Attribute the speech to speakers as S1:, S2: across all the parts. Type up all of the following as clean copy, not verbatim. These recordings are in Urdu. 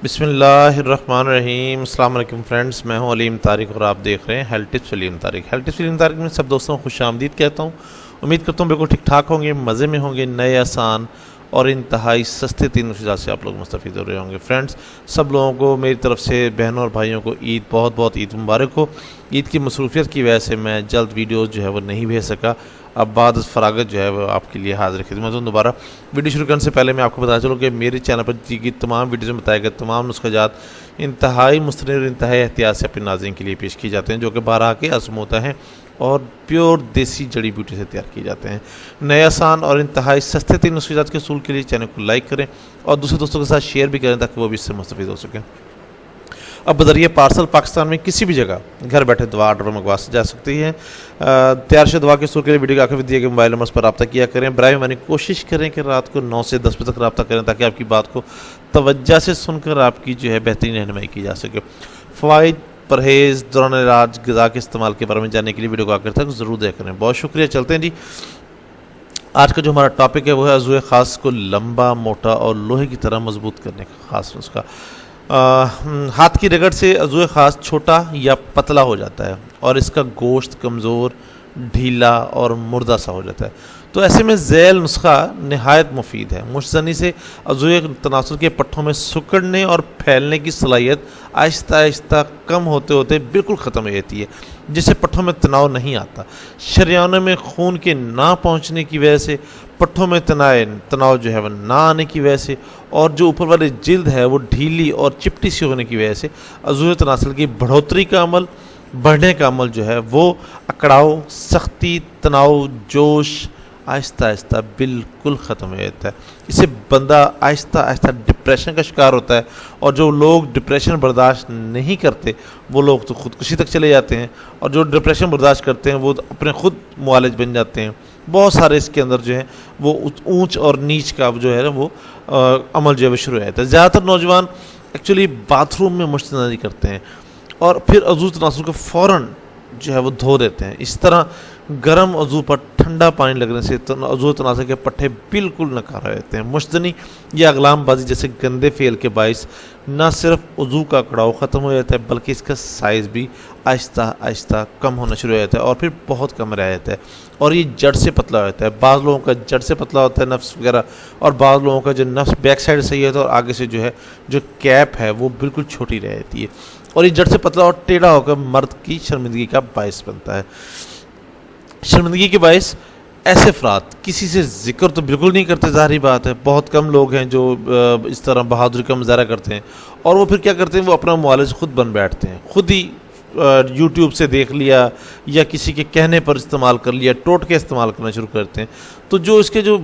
S1: بسم اللہ الرحمن الرحیم۔ السلام علیکم فرینڈز، میں ہوں علیم طارق اور آپ دیکھ رہے ہیں ہیلتھ ٹپس علیم طارق۔ ہیلتھ ٹپس علیم طارق میں سب دوستوں کو خوش آمدید کہتا ہوں۔ امید کرتا ہوں بالکل ٹھیک ٹھاک ہوں گے، مزے میں ہوں گے، نئے آسان اور انتہائی سستے تین مشکلات سے آپ لوگ مستفید ہو رہے ہوں گے۔ فرینڈز، سب لوگوں کو میری طرف سے بہنوں اور بھائیوں کو بہت عید مبارک ہو۔ عید کی مصروفیت کی وجہ سے میں جلد ویڈیوز جو ہے وہ نہیں بھیج سکا، اب بعد فراغت جو ہے وہ آپ کے لیے حاضر خدمت ہوں دوبارہ۔ ویڈیو شروع کرنے سے پہلے میں آپ کو بتا چلوں کہ میرے چینل پر دی گئی تمام ویڈیوز میں بتائے گئے تمام نسخہ جات انتہائی مستند اور انتہائی احتیاط سے اپنے ناظرین کے لیے پیش کیے جاتے ہیں، جو کہ بارہ کے آزمودہ ہیں اور پیور دیسی جڑی بوٹی سے تیار کیے جاتے ہیں۔ نئے آسان اور انتہائی سستے تین نسخہ جات کے حصول کے لیے چینل کو لائک کریں اور دوسرے دوستوں کے ساتھ شیئر بھی کریں تاکہ وہ بھی اس سے مستفید ہو سکیں۔ اب بذریعہ پارسل پاکستان میں کسی بھی جگہ گھر بیٹھے دوا آرڈر منگوا جا سکتی ہے۔ تیار شدہ دوا کے حصول کے لیے ویڈیو کے آخر میں دیے گئے موبائل نمبرز پر رابطہ کیا کریں۔ برائے مہربانی کوشش کریں کہ رات کو 9 سے 10 بجے تک رابطہ کریں تاکہ آپ کی بات کو توجہ سے سن کر آپ کی جو ہے بہترین رہنمائی کی جا سکے۔ فوائد، پرہیز، دوران علاج، غذا کے استعمال کے بارے میں جاننے کے لیے ویڈیو کو آخر تک ضرور دیکھ کریں۔ بہت شکریہ۔ چلتے ہیں جی، آج کا جو ہمارا ٹاپک ہے وہ ہے عضو خاص کو لمبا، موٹا اور لوہے کی طرح مضبوط کرنے کا خاص نسخہ۔ ہاتھ کی رگڑ سے عضو خاص چھوٹا یا پتلا ہو جاتا ہے اور اس کا گوشت کمزور، ڈھیلا اور مردہ سا ہو جاتا ہے، تو ایسے میں ذیل نسخہ نہایت مفید ہے۔ مشت سے عضو تناسل کے پٹھوں میں سکڑنے اور پھیلنے کی صلاحیت آہستہ آہستہ کم ہوتے ہوتے بالکل ختم ہو جاتی ہے، جس سے پٹھوں میں تناؤ نہیں آتا۔ شریانوں میں خون کے نہ پہنچنے کی وجہ سے، پٹھوں میں تناؤ جو ہے وہ نہ آنے کی وجہ سے، اور جو اوپر والی جلد ہے وہ ڈھیلی اور چپٹی سی ہونے کی وجہ سے عضو تناسل کی بڑھنے کا عمل جو ہے وہ اکڑاؤ، سختی، تناؤ، جوش آہستہ آہستہ بالکل ختم ہو جاتا ہے۔ اس سے بندہ آہستہ آہستہ ڈپریشن کا شکار ہوتا ہے، اور جو لوگ ڈپریشن برداشت نہیں کرتے وہ لوگ تو خودکشی تک چلے جاتے ہیں، اور جو ڈپریشن برداشت کرتے ہیں وہ اپنے خود معالج بن جاتے ہیں۔ بہت سارے اس کے اندر جو ہے وہ اونچ اور نیچ کا جو ہے وہ عمل جو ہے وہ شروع ہو جاتا ہے۔ زیادہ تر نوجوان ایکچولی باتھ روم میں مشت نظری کرتے ہیں اور پھر عضو تناسل کو فوراً جو ہے وہ دھو دیتے ہیں۔ اس طرح گرم عضو پر ٹھنڈا پانی لگنے سے عضو تناسل کے پٹھے بالکل ناکار ہو جاتے ہیں۔ مشتنی یا اقلام بازی جیسے گندے فعل کے باعث نہ صرف عضو کا کڑاؤ ختم ہو جاتا ہے بلکہ اس کا سائز بھی آہستہ آہستہ کم ہونا شروع ہو جاتا ہے اور پھر بہت کم رہ جاتا ہے، اور یہ جڑ سے پتلا ہو جاتا ہے۔ بعض لوگوں کا جڑ سے پتلا ہوتا ہے نفس وغیرہ، اور بعض لوگوں کا جو نفس بیک سائڈ صحیح ہوتا ہے اور آگے سے جو ہے جو کیپ ہے وہ بالکل چھوٹی رہ جاتی ہے، اور یہ جڑ سے پتلا اور ٹیڑھا ہو کر مرد کی شرمندگی کا باعث بنتا ہے۔ شرمندگی کے باعث ایسے افراد کسی سے ذکر تو بالکل نہیں کرتے، ظاہری بات ہے، بہت کم لوگ ہیں جو اس طرح بہادری کا مظاہرہ کرتے ہیں، اور وہ پھر کیا کرتے ہیں، وہ اپنا معالج خود بن بیٹھتے ہیں، خود ہی یوٹیوب سے دیکھ لیا یا کسی کے کہنے پر استعمال کر لیا، ٹوٹکے استعمال کرنا شروع کرتے ہیں۔ تو جو اس کے جو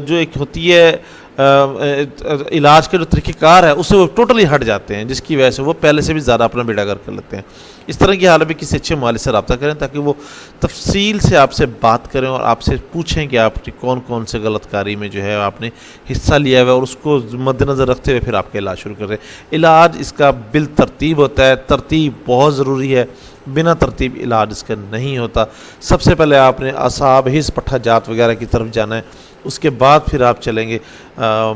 S1: ایک ہوتی ہے علاج کا جو طریقہ کار ہے اس سے وہ ٹوٹلی ہٹ جاتے ہیں، جس کی وجہ سے وہ پہلے سے بھی زیادہ اپنا بیڑا گرک کر لیتے ہیں۔ اس طرح کی حالت میں کسی اچھے معالج سے رابطہ کریں تاکہ وہ تفصیل سے آپ سے بات کریں اور آپ سے پوچھیں کہ آپ کی کون سے غلط کاری میں جو ہے آپ نے حصہ لیا ہوا ہے، اور اس کو مد نظر رکھتے ہوئے پھر آپ کا علاج شروع کریں۔ علاج اس کا بالترتیب ہوتا ہے، ترتیب بہت ضروری ہے، بنا ترتیب علاج اس کا نہیں ہوتا۔ سب سے پہلے آپ نے اعصاب، حس، پٹھا جات وغیرہ کی طرف جانا ہے، اس کے بعد پھر آپ چلیں گے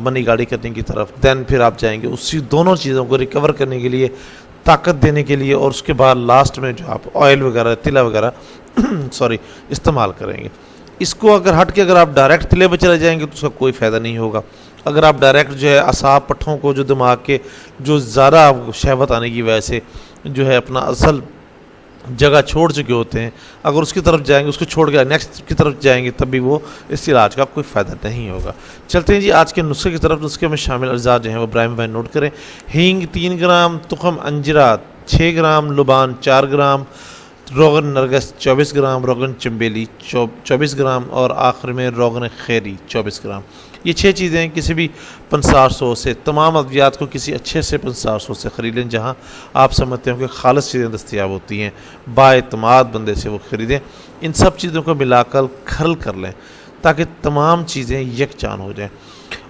S1: منی گاڑی کرنے کی طرف، دین پھر آپ جائیں گے اسی دونوں چیزوں کو ریکور کرنے کے لیے، طاقت دینے کے لیے، اور اس کے بعد لاسٹ میں جو آپ آئل وغیرہ، تلا وغیرہ استعمال کریں گے۔ اس کو اگر ہٹ کے آپ ڈائریکٹ تلے پہ چلے جائیں گے تو اس کا کوئی فائدہ نہیں ہوگا۔ اگر آپ ڈائریکٹ جو ہے اعصاب، پٹھوں کو جو دماغ کے جو زیادہ شہوت آنے کی وجہ سے جو ہے اپنا اصل جگہ چھوڑ چکے ہوتے ہیں، اگر اس کی طرف جائیں گے، اس کو چھوڑ کے نیکسٹ کی طرف جائیں گے، تب بھی وہ اس علاج کا کوئی فائدہ نہیں ہوگا۔ چلتے ہیں جی آج کے نسخے کی طرف۔ نسخے میں شامل اجزاء جو ہیں وہ برائے میں نوٹ کریں۔ Hang 3 gram, تخم Anjra 6 gram, لبان 4 gram, روغن نرگس 24 گرام، روغن چنبیلی 24 گرام، اور آخر میں روغن خیری 24 گرام۔ یہ 6 چیزیں کسی بھی پنسار سٹور سے، تمام ادویات کو کسی اچھے سے پنسار سٹور سے خرید لیں جہاں آپ سمجھتے ہیں کہ خالص چیزیں دستیاب ہوتی ہیں، بااعتماد بندے سے وہ خریدیں۔ ان سب چیزوں کو ملا کر کھرل کر لیں تاکہ تمام چیزیں یکجان ہو جائیں۔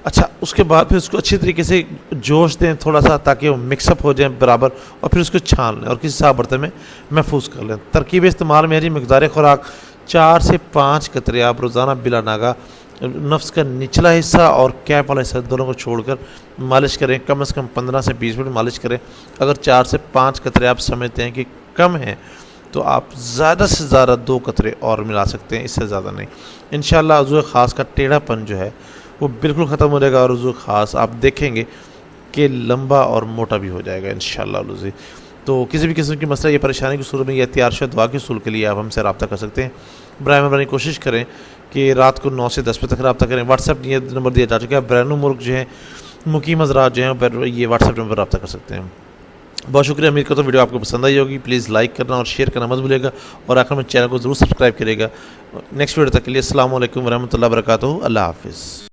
S1: اچھا، اس کے بعد پھر اس کو اچھی طریقے سے جوش دیں تھوڑا سا تاکہ وہ مکس اپ ہو جائیں برابر، اور پھر اس کو چھان لیں اور کسی صاف برتن میں محفوظ کر لیں۔ ترکیب استعمال میں مقدار خوراک 4 سے 5 قطرے آپ روزانہ بلا ناغہ نفس کا نچلا حصہ اور کیپ والا حصہ دونوں کو چھوڑ کر مالش کریں، کم از کم 15 سے 20 منٹ مالش کریں۔ اگر 4 سے 5 قطرے آپ سمجھتے ہیں کہ کم ہیں تو آپ زیادہ سے زیادہ 2 قطرے اور ملا سکتے ہیں، اس سے زیادہ نہیں۔ انشاءاللہ عضو خاص کا ٹیڑھا پن جو ہے وہ بالکل ختم ہو جائے گا، اور عضو خاص آپ دیکھیں گے کہ لمبا اور موٹا بھی ہو جائے گا انشاءاللہ عزیز۔ تو کسی بھی قسم کی مسئلہ یا پریشانی کی صورت میں یا تیار شدہ دعا کے حصول کے لیے آپ ہم سے رابطہ کر سکتے ہیں۔ برائے مہربانی کوشش کریں کہ رات کو 9 سے 10 بجے تک رابطہ کریں۔ واٹس ایپ یہ نمبر دیا جا چکا ہے، بیرون ملک جو ہیں مقیم حضرات جو ہیں یہ واٹس ایپ نمبر رابطہ کر سکتے ہیں۔ بہت شکریہ، امید کرتا ہوں ویڈیو آپ کو پسند آئی ہوگی۔ پلیز لائک کرنا اور شیئر کرنا مت بھولے گا، اور آخر میں چینل کو ضرور سبسکرائب کرے گا۔ نیکسٹ ویڈیو تک کے لیے السلام علیکم ورحمۃ اللہ وبرکاتہ، اللہ حافظ۔